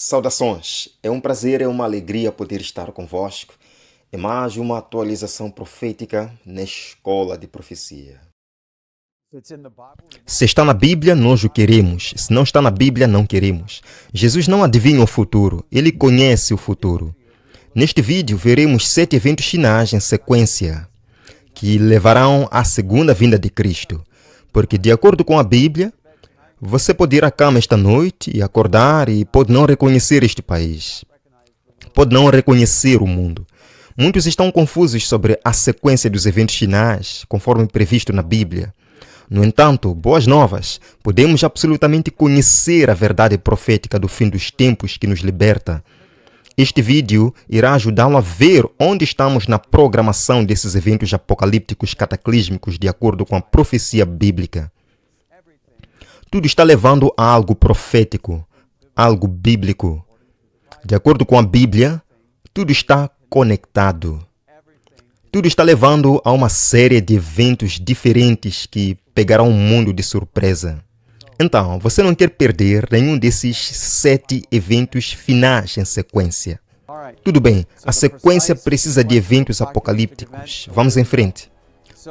Saudações! É um prazer, é uma alegria poder estar convosco. É mais uma atualização profética na escola de profecia. Se está na Bíblia, nós o queremos. Se não está na Bíblia, não queremos. Jesus não adivinha o futuro, ele conhece o futuro. Neste vídeo, veremos 7 eventos finais em sequência que levarão à segunda vinda de Cristo. Porque, de acordo com a Bíblia, você pode ir à cama esta noite e acordar e pode não reconhecer este país. Pode não reconhecer o mundo. Muitos estão confusos sobre a sequência dos eventos finais, conforme previsto na Bíblia. No entanto, boas novas, podemos absolutamente conhecer a verdade profética do fim dos tempos que nos liberta. Este vídeo irá ajudá-lo a ver onde estamos na programação desses eventos apocalípticos cataclísmicos de acordo com a profecia bíblica. Tudo está levando a algo profético, algo bíblico. De acordo com a Bíblia, tudo está conectado. Tudo está levando a uma série de eventos diferentes que pegarão o mundo de surpresa. Então, você não quer perder nenhum desses 7 eventos finais em sequência. Tudo bem, a sequência precisa de eventos apocalípticos. Vamos em frente.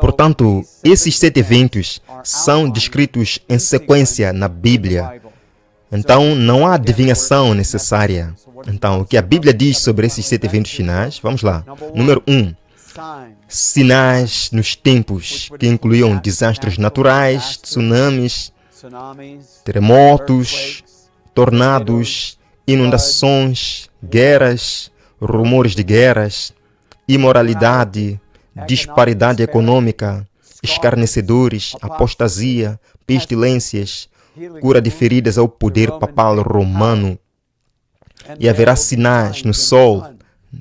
Portanto, esses 7 eventos são descritos em sequência na Bíblia. Então, não há adivinhação necessária. Então, o que a Bíblia diz sobre esses 7 eventos finais? Vamos lá. Número 1. Sinais nos tempos, que incluíam desastres naturais, tsunamis, terremotos, tornados, inundações, guerras, rumores de guerras, imoralidade, disparidade econômica, escarnecedores, apostasia, pestilências, cura de feridas ao poder papal romano. E haverá sinais no sol,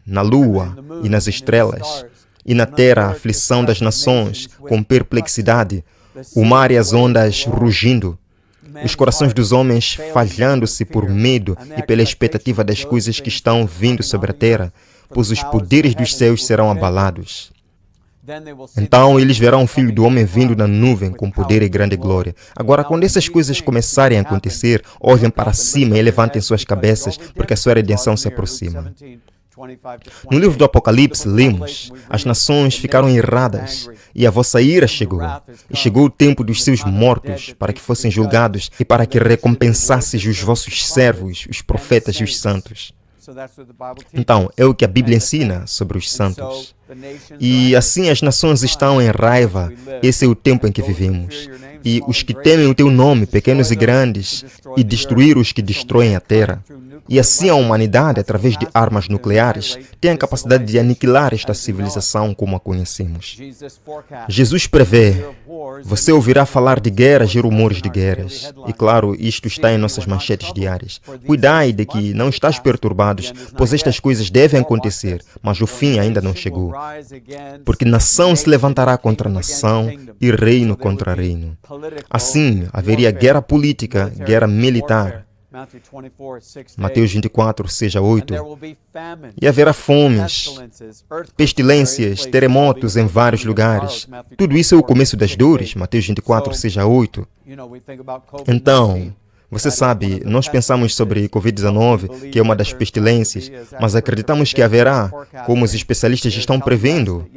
na lua e nas estrelas, e na terra a aflição das nações, com perplexidade, o mar e as ondas rugindo, os corações dos homens falhando-se por medo e pela expectativa das coisas que estão vindo sobre a terra, pois os poderes dos céus serão abalados. Então eles verão o Filho do Homem vindo na nuvem com poder e grande glória. Agora, quando essas coisas começarem a acontecer, olhem para cima e levantem suas cabeças, porque a sua redenção se aproxima. No livro do Apocalipse, lemos: as nações ficaram iradas, e a vossa ira chegou. E chegou o tempo dos seus mortos, para que fossem julgados, e para que recompensasseis os vossos servos, os profetas e os santos. Então, é o que a Bíblia ensina sobre os santos. E assim as nações estão em raiva. Esse é o tempo em que vivemos. E os que temem o teu nome, pequenos e grandes, e destruir os que destroem a terra. E assim a humanidade, através de armas nucleares, tem a capacidade de aniquilar esta civilização como a conhecemos. Jesus prevê: você ouvirá falar de guerras e rumores de guerras. E claro, isto está em nossas manchetes diárias. Cuidai de que não estás perturbados, pois estas coisas devem acontecer, mas o fim ainda não chegou. Porque nação se levantará contra nação e reino contra reino. Assim, haveria guerra política, guerra militar. Mateus 24, 6-8. E haverá fomes, pestilências, terremotos em vários lugares. Tudo isso é o começo das dores. Mateus 24, 6-8. Então, você sabe, nós pensamos sobre Covid-19, que é uma das pestilências, mas acreditamos que haverá, como os especialistas estão prevendo.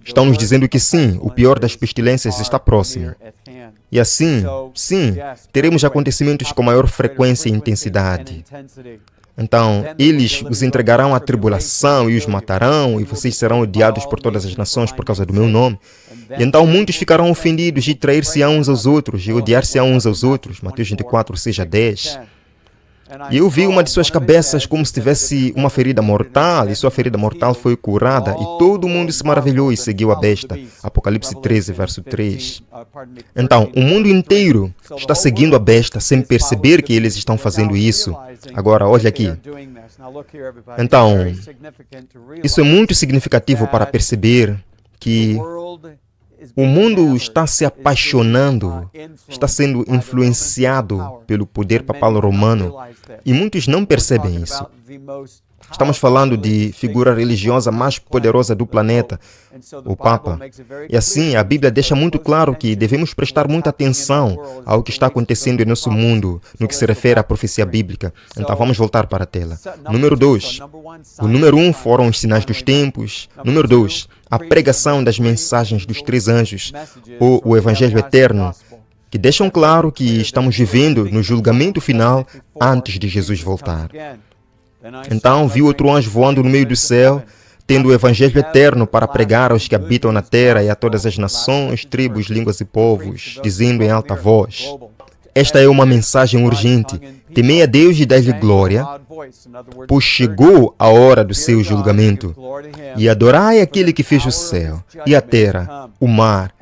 Estão nos dizendo que sim, o pior das pestilências está próximo. E assim, sim, teremos acontecimentos com maior frequência e intensidade. Então, eles os entregarão à tribulação e os matarão, e vocês serão odiados por todas as nações por causa do meu nome. E então muitos ficarão ofendidos e trair-se a uns aos outros, e odiar-se a uns aos outros. Mateus 24, 6-10. E eu vi uma de suas cabeças como se tivesse uma ferida mortal, e sua ferida mortal foi curada, e todo mundo se maravilhou e seguiu a besta. Apocalipse 13, verso 3. Então, o mundo inteiro está seguindo a besta sem perceber que eles estão fazendo isso. Agora, olha aqui. Então, isso é muito significativo para perceber que O mundo está se apaixonando, está sendo influenciado pelo poder papal romano e muitos não percebem isso. Estamos falando de figura religiosa mais poderosa do planeta, o Papa. E assim, a Bíblia deixa muito claro que devemos prestar muita atenção ao que está acontecendo em nosso mundo, no que se refere à profecia bíblica. Então vamos voltar para a tela. Número 2. O número 1 foram os sinais dos tempos. Número 2. A pregação das mensagens dos 3 anjos, ou o Evangelho Eterno, que deixam claro que estamos vivendo no julgamento final antes de Jesus voltar. Então vi outro anjo voando no meio do céu, tendo o Evangelho Eterno para pregar aos que habitam na terra e a todas as nações, tribos, línguas e povos, dizendo em alta voz: esta é uma mensagem urgente. Temei a Deus e dai-lhe glória, pois chegou a hora do seu julgamento. E adorai aquele que fez o céu, e a terra, o mar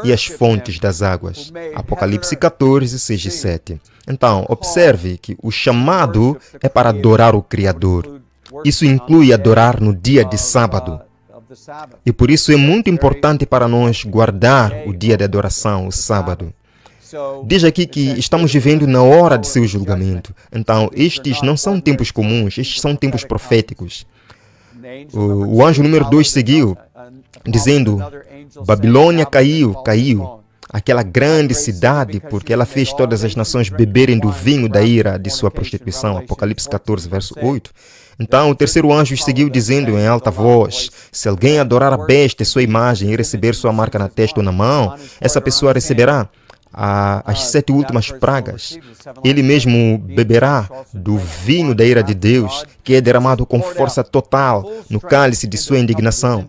e as fontes das águas. Apocalipse 14, 6 e 7. Então, observe que o chamado é para adorar o Criador. Isso inclui adorar no dia de sábado. E por isso é muito importante para nós guardar o dia de adoração, o sábado. Diz aqui que estamos vivendo na hora de seu julgamento. Então, estes não são tempos comuns, estes são tempos proféticos. O anjo número 2 seguiu, dizendo: Babilônia caiu, caiu. Aquela grande cidade, porque ela fez todas as nações beberem do vinho da ira de sua prostituição. Apocalipse 14, verso 8. Então o terceiro anjo seguiu dizendo em alta voz: se alguém adorar a besta e sua imagem e receber sua marca na testa ou na mão, essa pessoa receberá as 7 últimas pragas. Ele mesmo beberá do vinho da ira de Deus, que é derramado com força total no cálice de sua indignação.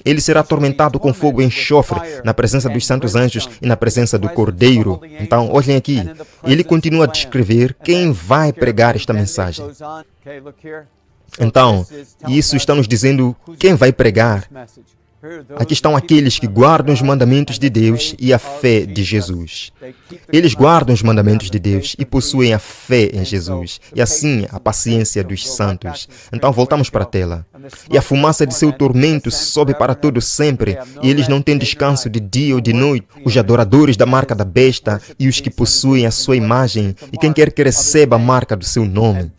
Ele será atormentado com fogo e enxofre na presença dos santos anjos e na presença do Cordeiro. Então, olhem aqui. Ele continua a descrever quem vai pregar esta mensagem. Então, isso está nos dizendo quem vai pregar. Aqui estão aqueles que guardam os mandamentos de Deus e a fé de Jesus. Eles guardam os mandamentos de Deus e possuem a fé em Jesus. E assim, a paciência dos santos. Então, voltamos para a tela. E a fumaça de seu tormento sobe para todo sempre, e eles não têm descanso de dia ou de noite, os adoradores da marca da besta e os que possuem a sua imagem, e quem quer que receba a marca do seu nome.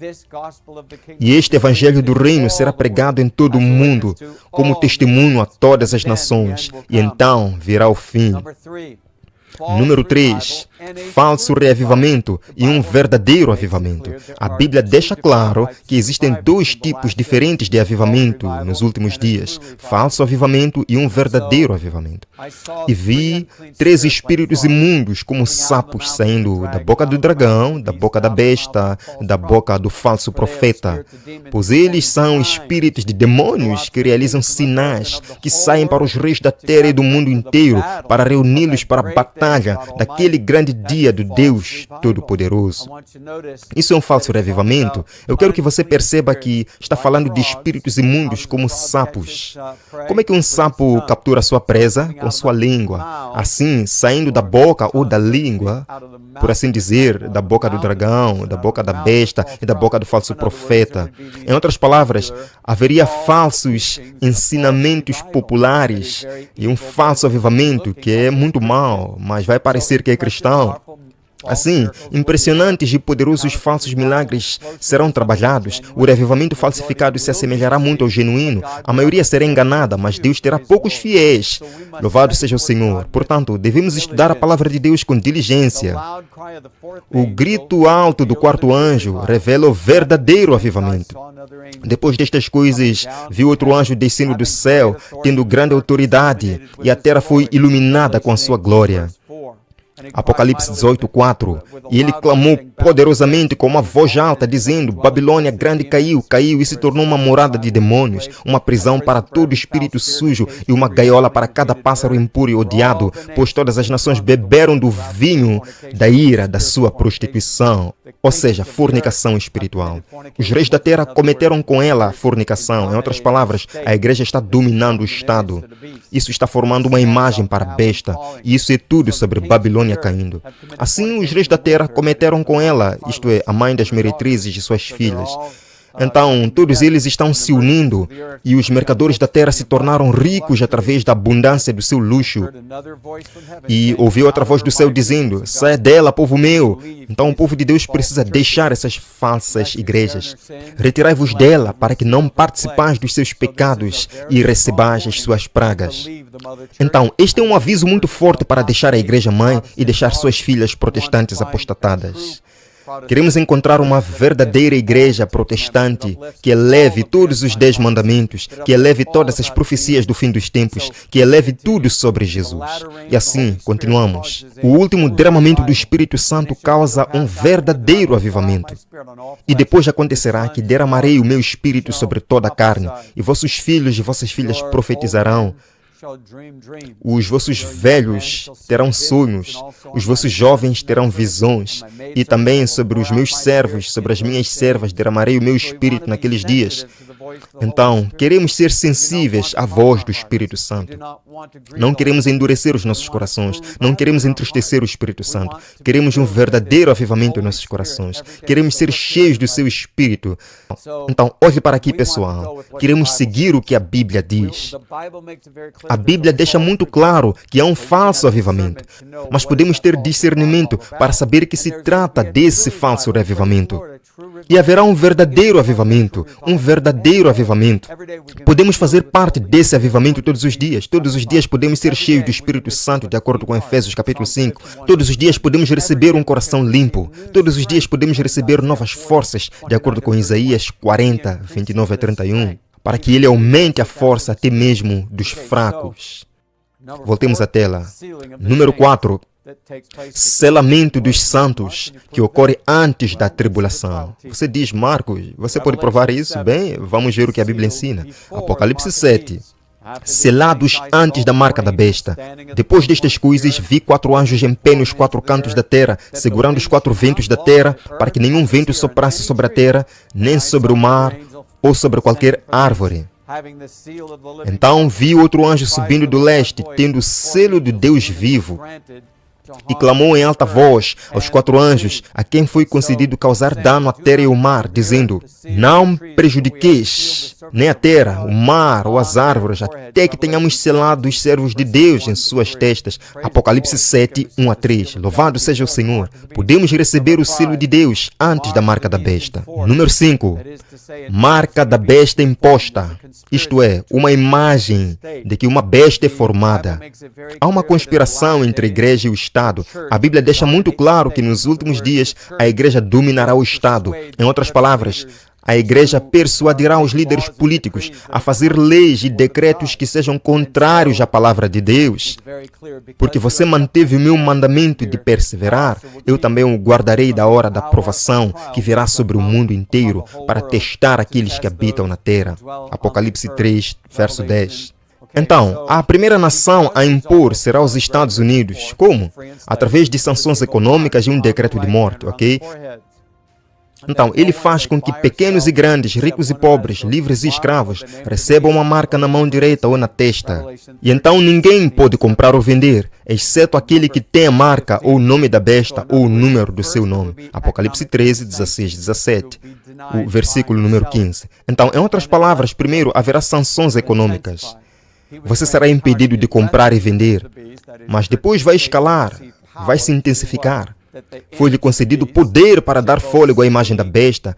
E este evangelho do reino será pregado em todo o mundo, como testemunho a todas as nações, e então virá o fim. Número 3. Falso reavivamento e um verdadeiro avivamento. A Bíblia deixa claro que existem 2 tipos diferentes de avivamento nos últimos dias: falso avivamento e um verdadeiro avivamento. E vi 3 espíritos imundos como sapos saindo da boca do dragão, da boca da besta, da boca do falso profeta. Pois eles são espíritos de demônios que realizam sinais, que saem para os reis da terra e do mundo inteiro para reuni-los para a batalha daquele grande dia do Deus Todo-Poderoso. Isso é um falso reavivamento. Eu quero que você perceba que está falando de espíritos imundos como sapos. Como é que um sapo captura sua presa? Com sua língua. Assim, saindo da boca ou da língua, por assim dizer, da boca do dragão, da boca da besta e da boca do falso profeta. Em outras palavras, haveria falsos ensinamentos populares e um falso avivamento que é muito mau, mas vai parecer que é cristão. Assim, impressionantes e poderosos falsos milagres serão trabalhados. O reavivamento falsificado se assemelhará muito ao genuíno. A maioria será enganada, mas Deus terá poucos fiéis. Louvado seja o Senhor. Portanto, devemos estudar a palavra de Deus com diligência. O grito alto do 4º anjo revela o verdadeiro avivamento. Depois destas coisas, vi outro anjo descendo do céu, tendo grande autoridade, e a terra foi iluminada com a sua glória. Apocalipse 18:4. E ele clamou poderosamente com uma voz alta, dizendo: Babilônia grande caiu, caiu e se tornou uma morada de demônios, uma prisão para todo espírito sujo e uma gaiola para cada pássaro impuro e odiado, pois todas as nações beberam do vinho da ira da sua prostituição, ou seja, fornicação espiritual. Os reis da terra cometeram com ela a fornicação. Em outras palavras, a igreja está dominando o Estado. Isso está formando uma imagem para a besta, e isso é tudo sobre Babilônia caindo. Assim, os reis da terra cometeram com ela, isto é, a mãe das meretrizes e suas filhas. Então, todos eles estão se unindo e os mercadores da terra se tornaram ricos através da abundância do seu luxo. E ouviu outra voz do céu dizendo: saia dela, povo meu. Então o povo de Deus precisa deixar essas falsas igrejas. Retirai-vos dela para que não participais dos seus pecados e recebais as suas pragas. Então, este é um aviso muito forte para deixar a igreja mãe e deixar suas filhas protestantes apostatadas. Queremos encontrar uma verdadeira igreja protestante que eleve todos os 10 mandamentos, que eleve todas as profecias do fim dos tempos, que eleve tudo sobre Jesus. E assim, continuamos. O último derramamento do Espírito Santo causa um verdadeiro avivamento. E depois acontecerá que derramarei o meu Espírito sobre toda a carne, e vossos filhos e vossas filhas profetizarão. Os vossos velhos terão sonhos, os vossos jovens terão visões, e também sobre os meus servos, sobre as minhas servas, derramarei o meu Espírito naqueles dias. Então, queremos ser sensíveis à voz do Espírito Santo. Não queremos endurecer os nossos corações, não queremos entristecer o Espírito Santo. Queremos um verdadeiro avivamento em nossos corações. Queremos ser cheios do seu Espírito. Então, olhe para aqui, pessoal. Queremos seguir o que a Bíblia diz. A Bíblia deixa muito claro que há um falso avivamento, mas podemos ter discernimento para saber que se trata desse falso avivamento. E haverá um verdadeiro avivamento, um verdadeiro avivamento. Podemos fazer parte desse avivamento todos os dias. Todos os dias podemos ser cheios do Espírito Santo, de acordo com Efésios capítulo 5. Todos os dias podemos receber um coração limpo. Todos os dias podemos receber novas forças, de acordo com Isaías 40, 29 a 31. Para que ele aumente a força até mesmo dos fracos. Voltemos à tela. Número 4. Selamento dos santos, que ocorre antes da tribulação. Você diz, Marcos, você pode provar isso? Bem, vamos ver o que a Bíblia ensina. Apocalipse 7. Selados antes da marca da besta. Depois destas coisas, vi 4 anjos em pé nos 4 cantos da terra, segurando os 4 ventos da terra, para que nenhum vento soprasse sobre a terra, nem sobre o mar, ou sobre qualquer árvore. Então vi outro anjo subindo do leste, tendo o selo do Deus vivo, e clamou em alta voz aos 4 anjos, a quem foi concedido causar dano à terra e ao mar, dizendo: não prejudiqueis nem a terra, o mar ou as árvores, até que tenhamos selado os servos de Deus em suas testas. Apocalipse 7, 1 a 3. Louvado seja o Senhor. Podemos receber o selo de Deus antes da marca da besta. Número 5. Marca da besta imposta. Isto é, uma imagem de que uma besta é formada. Há uma conspiração entre a igreja e o Estado. A Bíblia deixa muito claro que nos últimos dias a igreja dominará o Estado. Em outras palavras, a igreja persuadirá os líderes políticos a fazer leis e decretos que sejam contrários à palavra de Deus. Porque você manteve o meu mandamento de perseverar, eu também o guardarei da hora da provação que virá sobre o mundo inteiro para testar aqueles que habitam na terra. Apocalipse 3, verso 10. Então, a primeira nação a impor será os Estados Unidos. Como? Através de sanções econômicas e um decreto de morte, ok? Então, ele faz com que pequenos e grandes, ricos e pobres, livres e escravos, recebam uma marca na mão direita ou na testa. E então ninguém pode comprar ou vender, exceto aquele que tem a marca ou o nome da besta ou o número do seu nome. Apocalipse 13, 16, 17. O versículo número 15. Então, em outras palavras, primeiro haverá sanções econômicas. Você será impedido de comprar e vender, mas depois vai escalar, vai se intensificar. Foi-lhe concedido poder para dar fôlego à imagem da besta,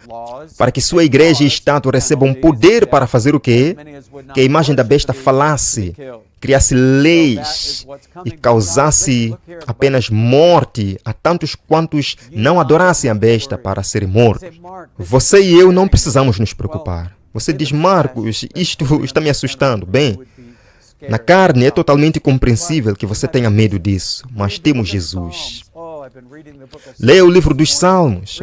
para que sua igreja e Estado recebam poder para fazer o quê? Que a imagem da besta falasse, criasse leis e causasse apenas morte a tantos quantos não adorassem a besta para serem mortos. Você e eu não precisamos nos preocupar. Você diz, Marcos, isto está me assustando. Bem, na carne é totalmente compreensível que você tenha medo disso, mas temos Jesus. Leia o livro dos Salmos.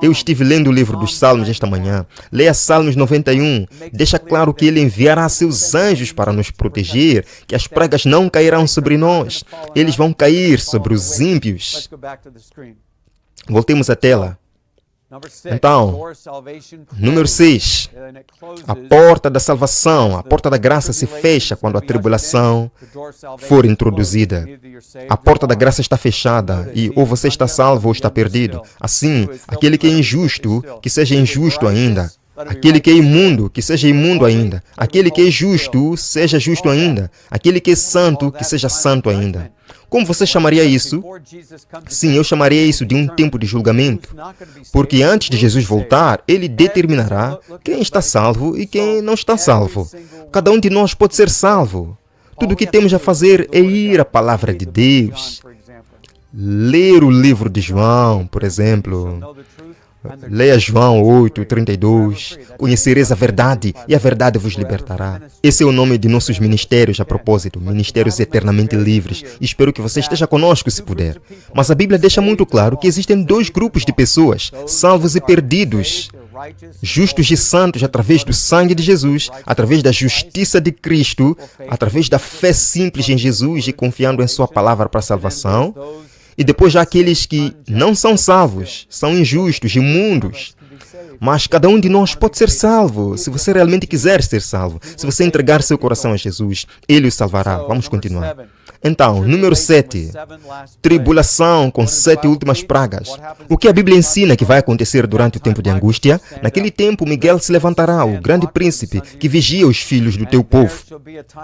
Eu estive lendo o livro dos Salmos esta manhã. Leia Salmos 91. Deixa claro que ele enviará seus anjos para nos proteger, que as pragas não cairão sobre nós. Eles vão cair sobre os ímpios. Voltemos à tela. Então, número 6, a porta da salvação, a porta da graça se fecha quando a tribulação for introduzida. A porta da graça está fechada e ou você está salvo ou está perdido. Assim, aquele que é injusto, que seja injusto ainda. Aquele que é imundo, que seja imundo ainda. Aquele que é justo, seja justo ainda. Aquele que é santo, que seja santo ainda. Como você chamaria isso? Sim, eu chamaria isso de um tempo de julgamento. Porque antes de Jesus voltar, ele determinará quem está salvo e quem não está salvo. Cada um de nós pode ser salvo. Tudo o que temos a fazer é ir à palavra de Deus. Ler o livro de João, por exemplo. Leia João 8:32. Conhecereis a verdade e a verdade vos libertará. Esse é o nome de nossos ministérios a propósito, Ministérios Eternamente Livres. Espero que você esteja conosco se puder. Mas a Bíblia deixa muito claro que existem dois grupos de pessoas, salvos e perdidos. Justos e santos através do sangue de Jesus, através da justiça de Cristo, através da fé simples em Jesus e confiando em sua palavra para a salvação. E depois há aqueles que não são salvos, são injustos, imundos. Mas cada um de nós pode ser salvo, se você realmente quiser ser salvo. Se você entregar seu coração a Jesus, Ele o salvará. Vamos continuar. Então, número 7. Tribulação com 7 últimas pragas. O que a Bíblia ensina que vai acontecer durante o tempo de angústia? Naquele tempo, Miguel se levantará, o grande príncipe, que vigia os filhos do teu povo.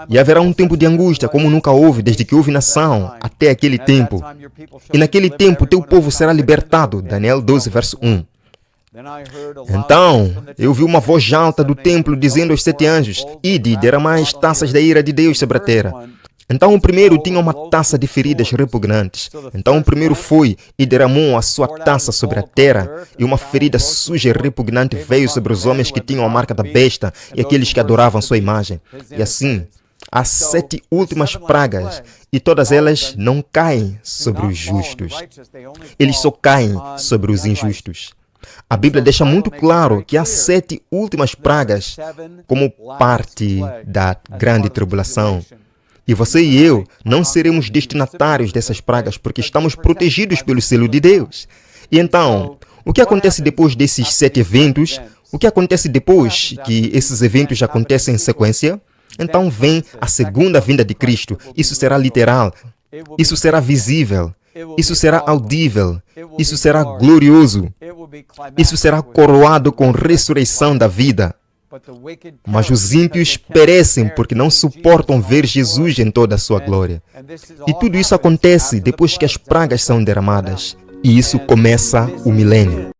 E haverá um tempo de angústia, como nunca houve, desde que houve nação, até aquele tempo. E naquele tempo, teu povo será libertado. Daniel 12, verso 1. Então, eu vi uma voz alta do templo dizendo aos 7 anjos: Ide, derramai taças da ira de Deus sobre a terra. Então o primeiro tinha uma taça de feridas repugnantes. Então o primeiro foi e derramou a sua taça sobre a terra, e uma ferida suja e repugnante veio sobre os homens que tinham a marca da besta e aqueles que adoravam sua imagem. E assim, há 7 últimas pragas, e todas elas não caem sobre os justos. Eles só caem sobre os injustos. A Bíblia deixa muito claro que há 7 últimas pragas como parte da grande tribulação. E você e eu não seremos destinatários dessas pragas porque estamos protegidos pelo selo de Deus. E então, o que acontece depois desses 7 eventos? O que acontece depois que esses eventos acontecem em sequência? Então vem a segunda vinda de Cristo. Isso será literal. Isso será visível. Isso será audível. Isso será glorioso. Isso será coroado com ressurreição da vida. Mas os ímpios perecem porque não suportam ver Jesus em toda a sua glória. E tudo isso acontece depois que as pragas são derramadas. E isso começa o milênio.